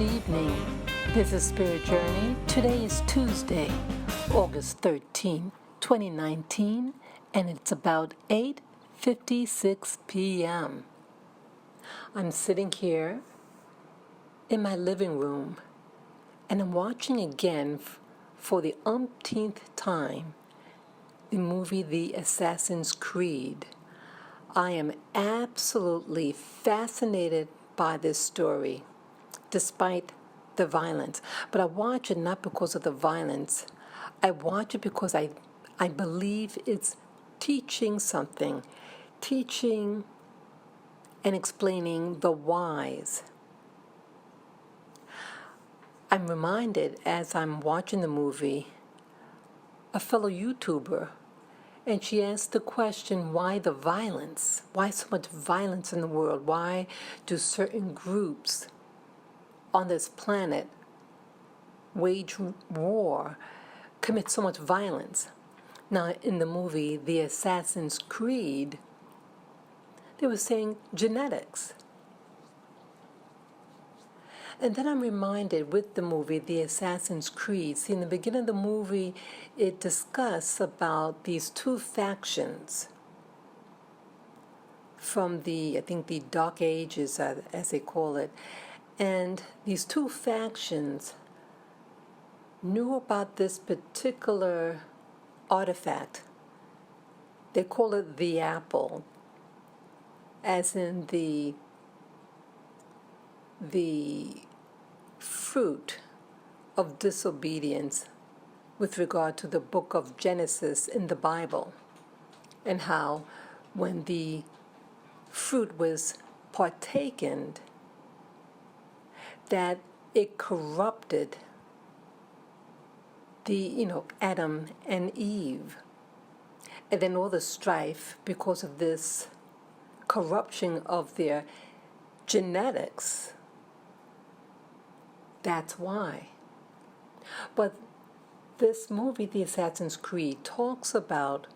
evening. This is Spirit Journey. Today is Tuesday, August 13, 2019, and it's about 8:56 p.m. I'm sitting here in my living room, and I'm watching again for the umpteenth time the movie The Assassin's Creed. I am absolutely fascinated by this story, despite the violence. But I watch it not because of the violence. I watch it because I believe it's teaching something, teaching and explaining the whys. I'm reminded as I'm watching the movie, a fellow YouTuber, and she asked the question, why the violence? Why so much violence in the world? Why do certain groups on this planet wage war, commit so much violence? Now, in the movie The Assassin's Creed, they were saying genetics. And then I'm reminded with the movie The Assassin's Creed, see, in the beginning of the movie, it discussed about these two factions from I think the Dark Ages, as they call it. And these two factions knew about this particular artifact. They call it the apple, as in the fruit of disobedience with regard to the book of Genesis in the Bible, and how when the fruit was partaken, that it corrupted Adam and Eve. And then all the strife because of this corruption of their genetics. That's why. But this movie, The Assassin's Creed, talks about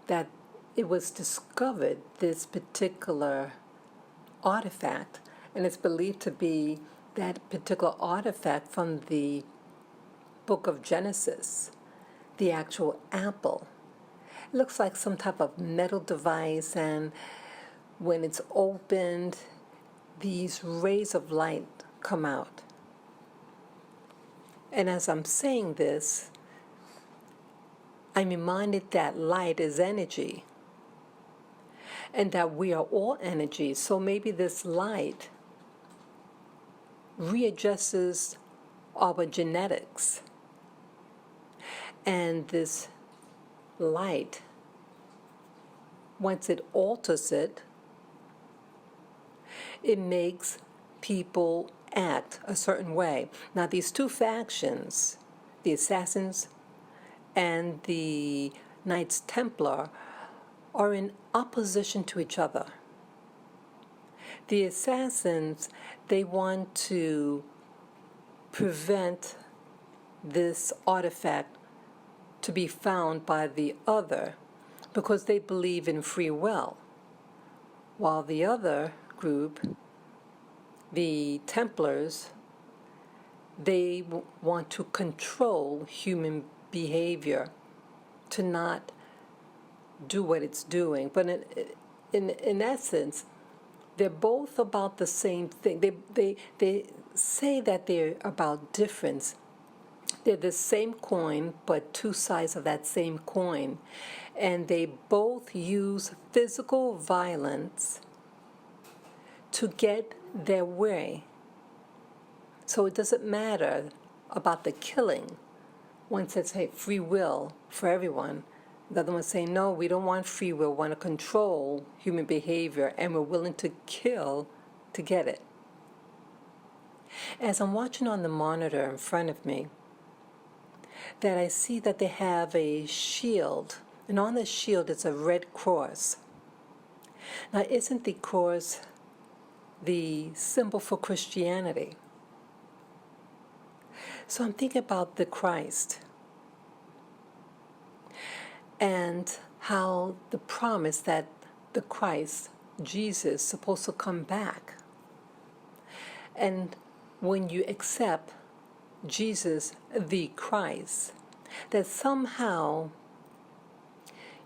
that it was discovered, this particular artifact, and it's believed to be that particular artifact from the book of Genesis, the actual apple. It looks like some type of metal device, and when it's opened, these rays of light come out. And as I'm saying this, I'm reminded that light is energy, and that we are all energy. So maybe this light readjusts our genetics, and this light, once it alters it, it makes people act a certain way. Now, these two factions, the assassins and the Knights Templar, are in opposition to each other. The assassins, they want to prevent this artifact to be found by the other because they believe in free will, while the other group, the Templars, they want to control human behavior to not do what it's doing. But in essence, they're both about the same thing. They say that they're about difference. They're the same coin, but two sides of that same coin. And they both use physical violence to get their way. So it doesn't matter about the killing. One says, hey, free will for everyone. The other one saying, no, we don't want free will. We want to control human behavior, and we're willing to kill to get it. As I'm watching on the monitor in front of me, that I see that they have a shield, and on the shield it's a red cross. Now, isn't the cross the symbol for Christianity? So I'm thinking about the Christ and how the promise that the Christ, Jesus, is supposed to come back. And when you accept Jesus the Christ, that somehow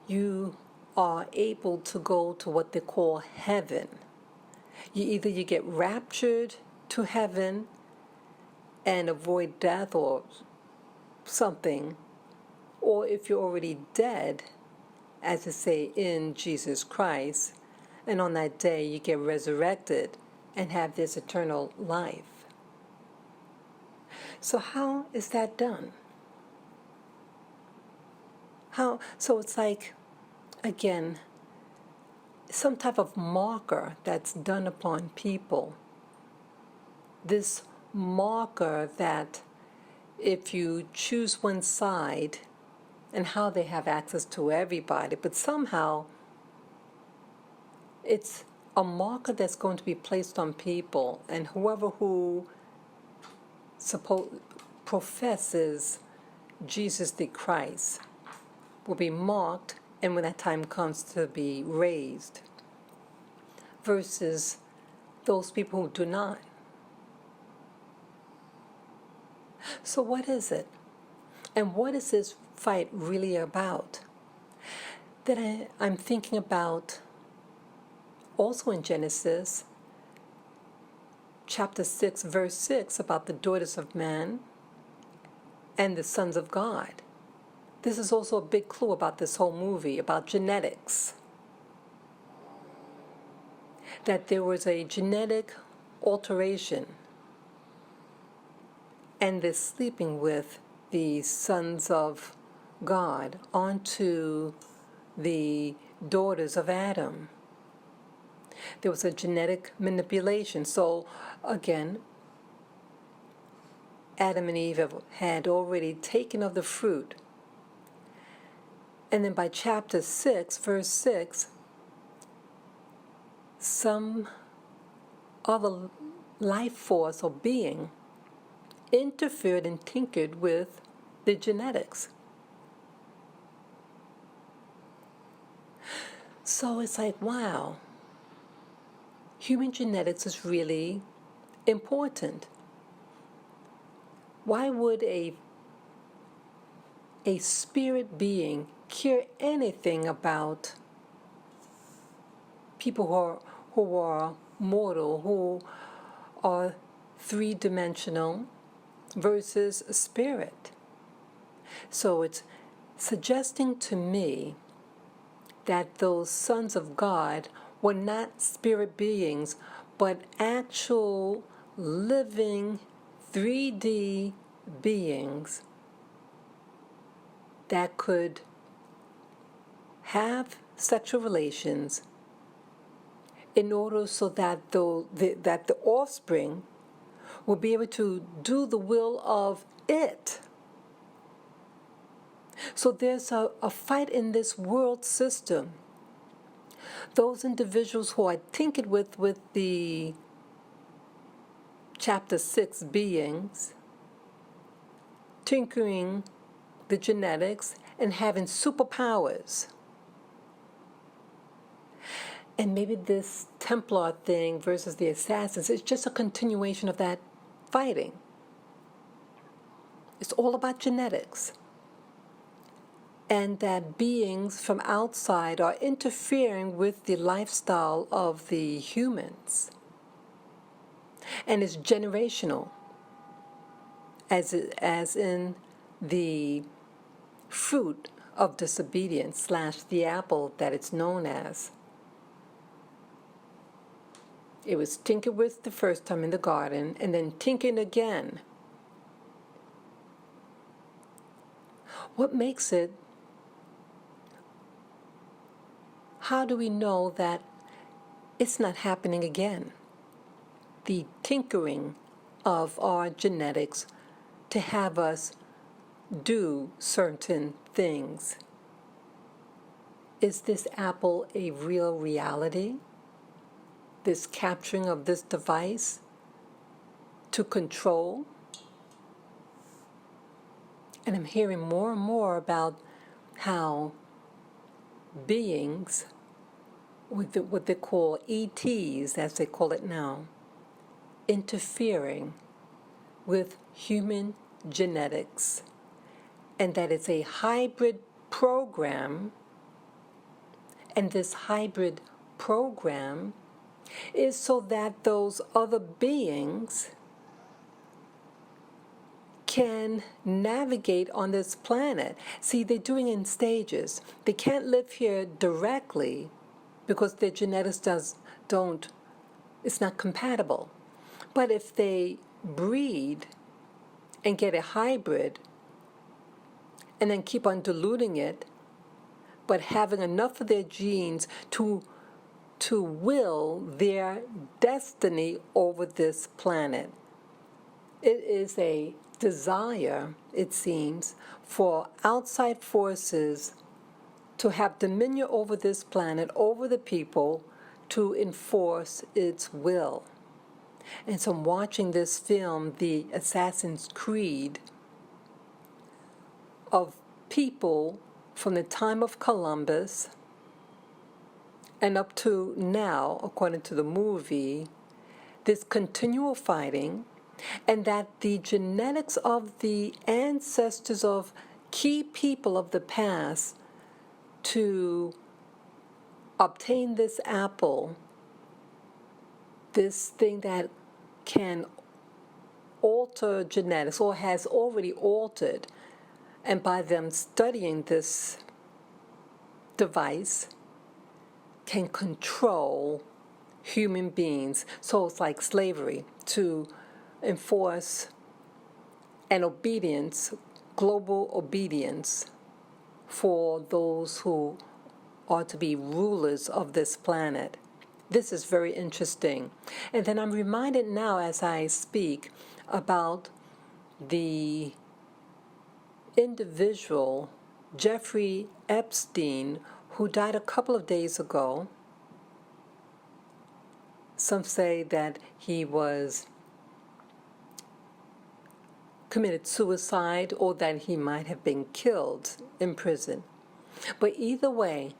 you are able to go to what they call heaven. You get raptured to heaven and avoid death or something, or if you're already dead, as to say, in Jesus Christ, and on that day you get resurrected and have this eternal life. So how is that done? So it's like, again, some type of marker that's done upon people. This marker that if you choose one side, and how they have access to everybody, but somehow it's a marker that's going to be placed on people, and whoever who professes Jesus the Christ will be marked, and when that time comes to be raised, versus those people who do not. So what is it? And what is this fight really about? That I'm thinking about also in Genesis chapter 6, verse 6, about the daughters of man and the sons of God. This is also a big clue about this whole movie, about genetics. That there was a genetic alteration, and this sleeping with the sons of God onto the daughters of Adam. There was a genetic manipulation. So again, Adam and Eve had already taken of the fruit. And then by chapter 6, verse 6, some other life force or being interfered and tinkered with the genetics. So it's like, wow, human genetics is really important. Why would a spirit being care anything about people who are mortal, who are three-dimensional versus spirit? So it's suggesting to me that those sons of God were not spirit beings, but actual living 3D beings that could have sexual relations in order so that the offspring will be able to do the will of it. So there's a fight in this world system. Those individuals who are tinkered with the chapter 6 beings, tinkering the genetics and having superpowers. And maybe this Templar thing versus the assassins is just a continuation of that fighting. It's all about genetics. And that beings from outside are interfering with the lifestyle of the humans. And it's generational, as in the fruit of disobedience / the apple that it's known as. It was tinkered with the first time in the garden, and then tinkered again. What makes it? How do we know that it's not happening again? The tinkering of our genetics to have us do certain things. Is this apple a real reality? This capturing of this device to control? And I'm hearing more and more about how beings with what they call ETs, as they call it now, interfering with human genetics, and that it's a hybrid program, and this hybrid program is so that those other beings can navigate on this planet. See, they're doing it in stages. They can't live here directly because their genetics it's not compatible. But if they breed and get a hybrid and then keep on diluting it, but having enough of their genes to will their destiny over this planet. It is a desire, it seems, for outside forces to have dominion over this planet, over the people, to enforce its will. And so I'm watching this film, The Assassin's Creed, of people from the time of Columbus and up to now, according to the movie, this continual fighting, and that the genetics of the ancestors of key people of the past to obtain this apple, this thing that can alter genetics or has already altered, and by them studying this device, can control human beings. So it's like slavery, to enforce an obedience, global obedience, for those who are to be rulers of this planet. This is very interesting. And then I'm reminded now as I speak about the individual, Jeffrey Epstein, who died a couple of days ago. Some say that he committed suicide or that he might have been killed in prison. But either way,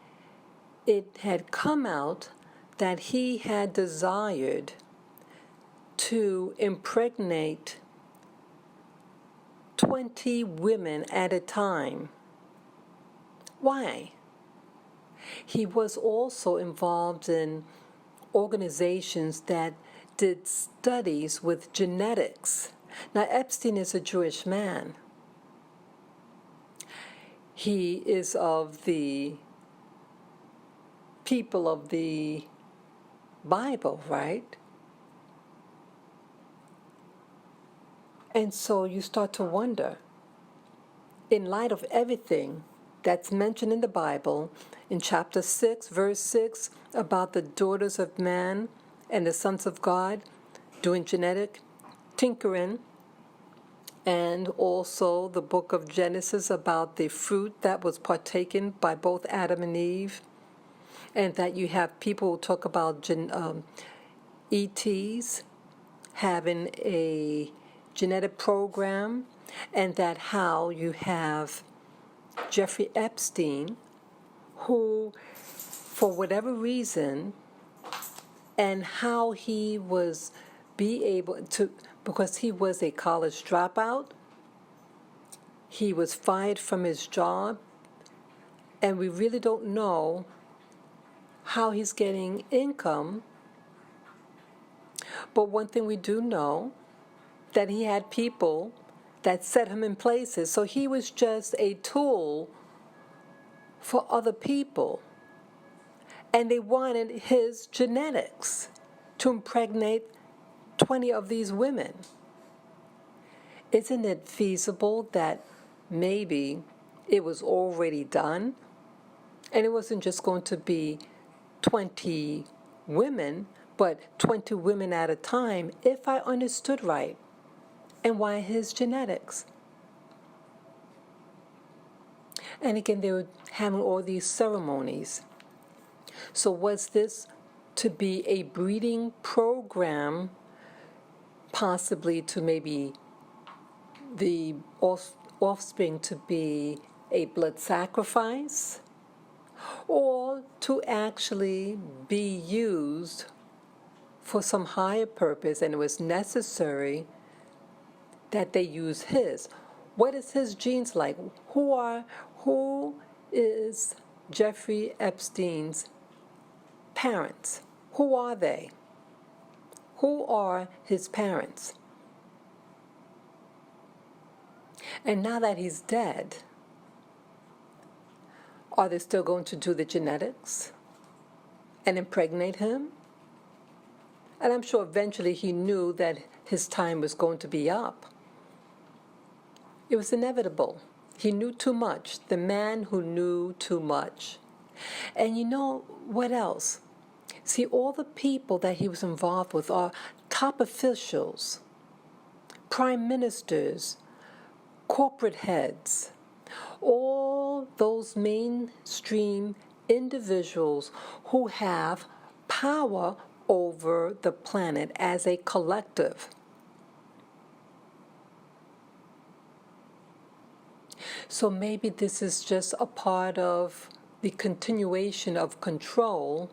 it had come out that he had desired to impregnate 20 women at a time. Why? He was also involved in organizations that did studies with genetics. Now, Epstein is a Jewish man. He is of the people of the Bible, right? And so you start to wonder, in light of everything that's mentioned in the Bible, in chapter 6, verse 6, about the daughters of man and the sons of God doing genetic tinkering, and also the book of Genesis about the fruit that was partaken by both Adam and Eve, and that you have people who talk about ETs having a genetic program, and that how you have Jeffrey Epstein, who, for whatever reason, and how he was able to, because he was a college dropout, he was fired from his job, and we really don't know how he's getting income. But one thing we do know, that he had people that set him in places. So he was just a tool for other people. And they wanted his genetics to impregnate 20 of these women. Isn't it feasible that maybe it was already done? And it wasn't just going to be 20 women, but 20 women at a time, if I understood right. And why his genetics? And again, they were having all these ceremonies. So was this to be a breeding program, possibly to maybe the offspring to be a blood sacrifice, or to actually be used for some higher purpose, and it was necessary that they use his. What is his genes like? Who is Jeffrey Epstein's parents? Who are they? Who are his parents? And now that he's dead, are they still going to do the genetics and impregnate him? And I'm sure eventually he knew that his time was going to be up. It was inevitable. He knew too much. The man who knew too much. And you know what else? See, all the people that he was involved with are top officials, prime ministers, corporate heads, all those mainstream individuals who have power over the planet as a collective. So maybe this is just a part of the continuation of control,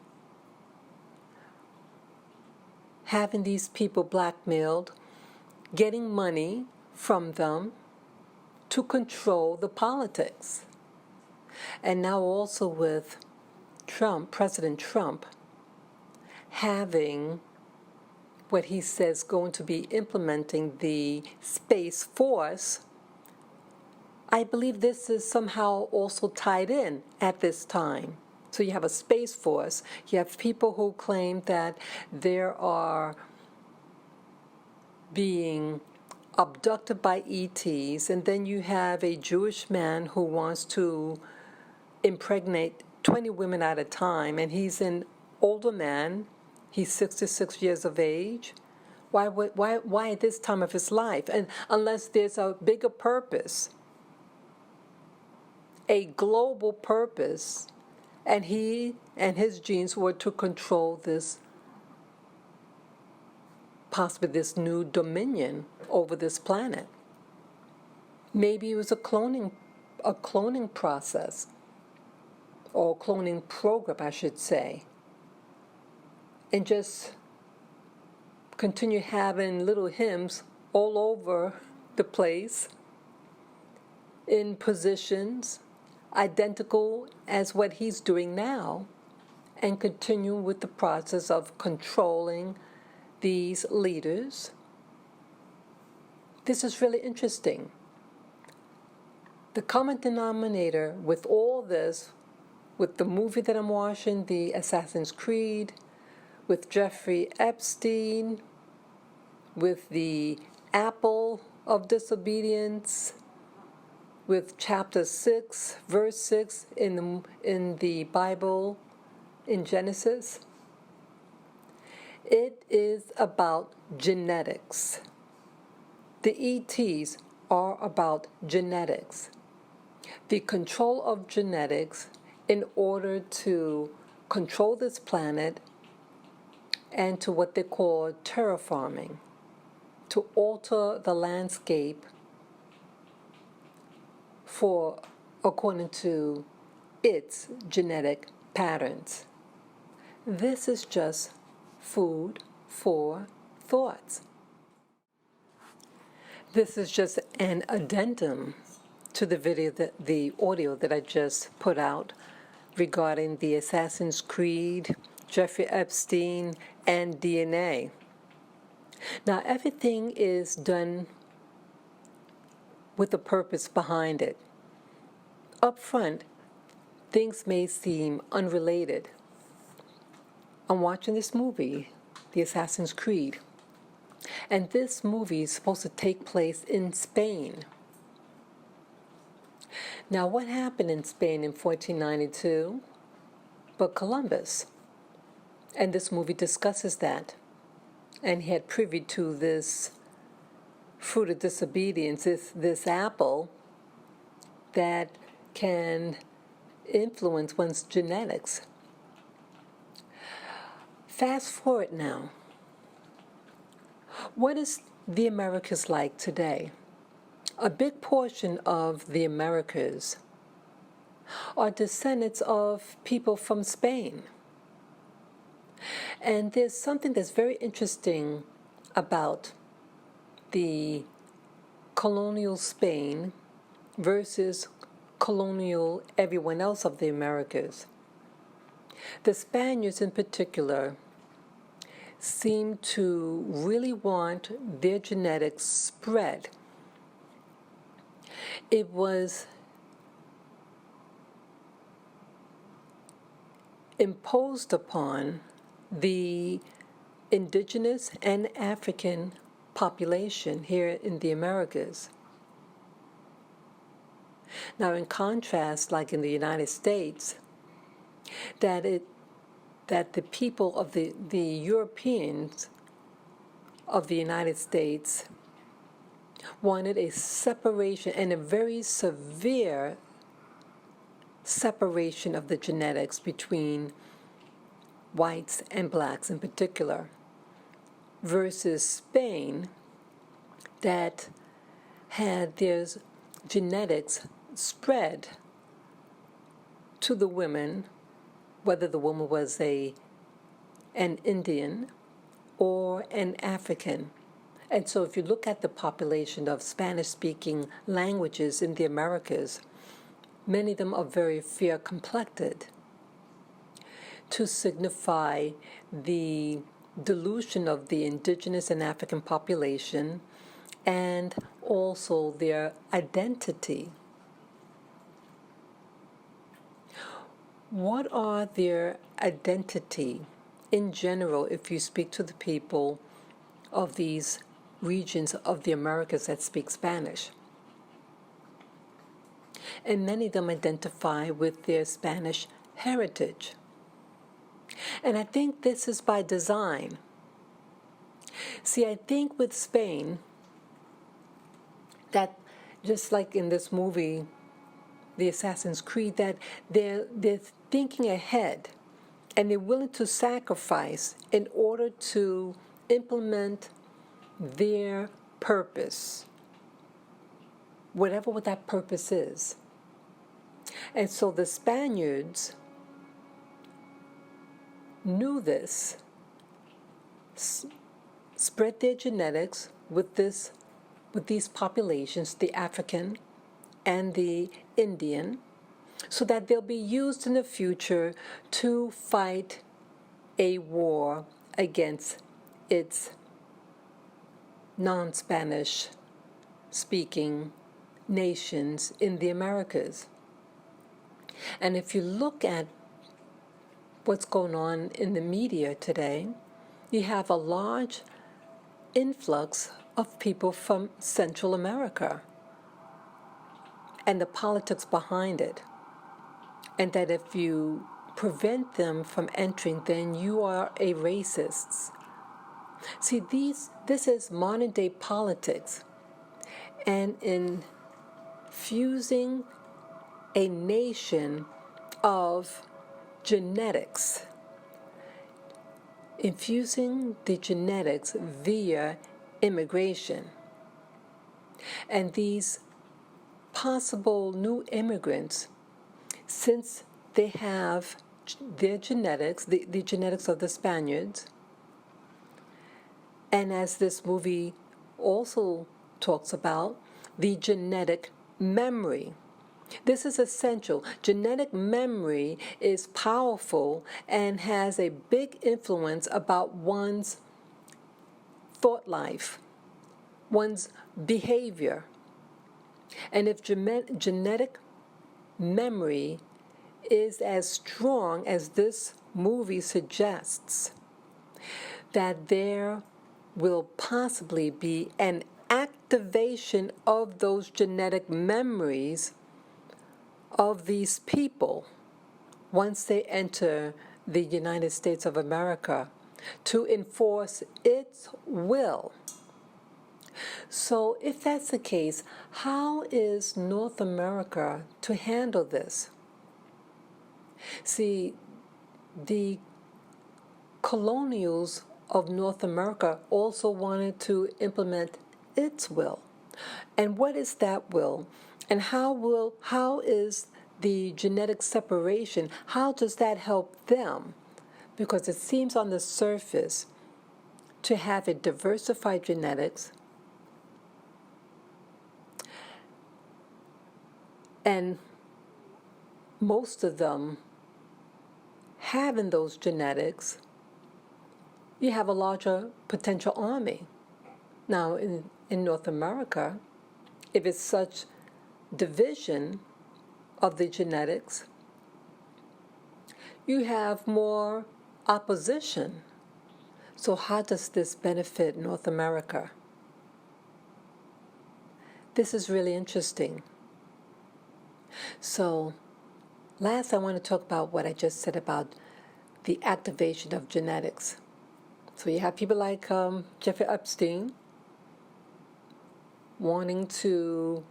having these people blackmailed, getting money from them to control the politics. And now also with Trump, President Trump, having what he says going to be implementing the Space Force, I believe this is somehow also tied in at this time. So you have a Space Force, you have people who claim that there are being abducted by ETs, and then you have a Jewish man who wants to impregnate 20 women at a time, and he's an older man, he's 66 years of age. Why at this time of his life? And unless there's a bigger purpose, a global purpose, and he and his genes were to control this, possibly this new dominion over this planet. Maybe it was a cloning process, or cloning program, I should say, and just continue having little hymns all over the place in positions identical as what he's doing now, and continue with the process of controlling these leaders. This is really interesting. The common denominator with all this, with the movie that I'm watching, the Assassin's Creed, with Jeffrey Epstein, with the apple of disobedience, with chapter 6, verse 6 in the Bible, in Genesis. It is about genetics. The ETs are about genetics. The control of genetics in order to control this planet and to what they call terraforming, to alter the landscape for according to its genetic patterns. This is just food for thoughts. This is just an addendum to the video, the audio that I just put out regarding the Assassin's Creed, Jeffrey Epstein, and DNA. Now, everything is done with a purpose behind it. Up front, things may seem unrelated. I'm watching this movie, The Assassin's Creed, and this movie is supposed to take place in Spain. Now, what happened in Spain in 1492? But Columbus. And this movie discusses that. And he had privy to this fruit of disobedience, this apple that can influence one's genetics. Fast forward now. What is the Americas like today? A big portion of the Americas are descendants of people from Spain. And there's something that's very interesting about the colonial Spain versus colonial everyone else of the Americas. The Spaniards in particular seem to really want their genetics spread. It was imposed upon the indigenous and African population here in the Americas. Now, in contrast, like in the United States, that the people of the Europeans of the United States wanted a separation, and a very severe separation of the genetics between whites and blacks in particular, versus Spain, that had their genetics spread to the women, whether the woman was an Indian or an African. And so if you look at the population of Spanish-speaking languages in the Americas, many of them are very fair-complected, to signify the dilution of the indigenous and African population and also their identity. What are their identity in general if you speak to the people of these regions of the Americas that speak Spanish? And many of them identify with their Spanish heritage. And I think this is by design. See, I think with Spain, that just like in this movie, The Assassin's Creed, that they're thinking ahead and they're willing to sacrifice in order to implement their purpose, whatever what that purpose is. And so the Spaniards knew this, spread their genetics with these populations, the African and the Indian, so that they'll be used in the future to fight a war against its non-Spanish speaking nations in the Americas. And if you look at what's going on in the media today, you have a large influx of people from Central America and the politics behind it. And that if you prevent them from entering, then you are a racist. See, this is modern day politics. And in fusing a nation of genetics, infusing the genetics via immigration, and these possible new immigrants, since they have their genetics, the genetics of the Spaniards, and as this movie also talks about, the genetic memory. This is essential. Genetic memory is powerful and has a big influence about one's thought life, one's behavior. And if genetic memory is as strong as this movie suggests, that there will possibly be an activation of those genetic memories of these people once they enter the United States of America to enforce its will. So if that's the case, how is North America to handle this? See, the colonials of North America also wanted to implement its will. And what is that will? And how is the genetic separation, how does that help them? Because it seems on the surface to have a diversified genetics And most of them having those genetics, you have a larger potential army. Now, in North America, if it's such division of the genetics, you have more opposition. So how does this benefit North America? This is really interesting. So last, I want to talk about what I just said about the activation of genetics. So you have people like Jeffrey Epstein wanting to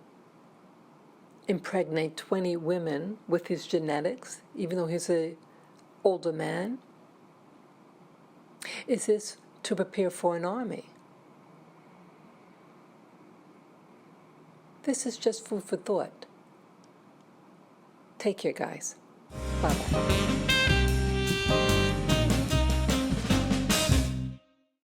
impregnate 20 women with his genetics, even though he's an older man. Is this to prepare for an army? This is just food for thought. Take care, guys. Bye-bye.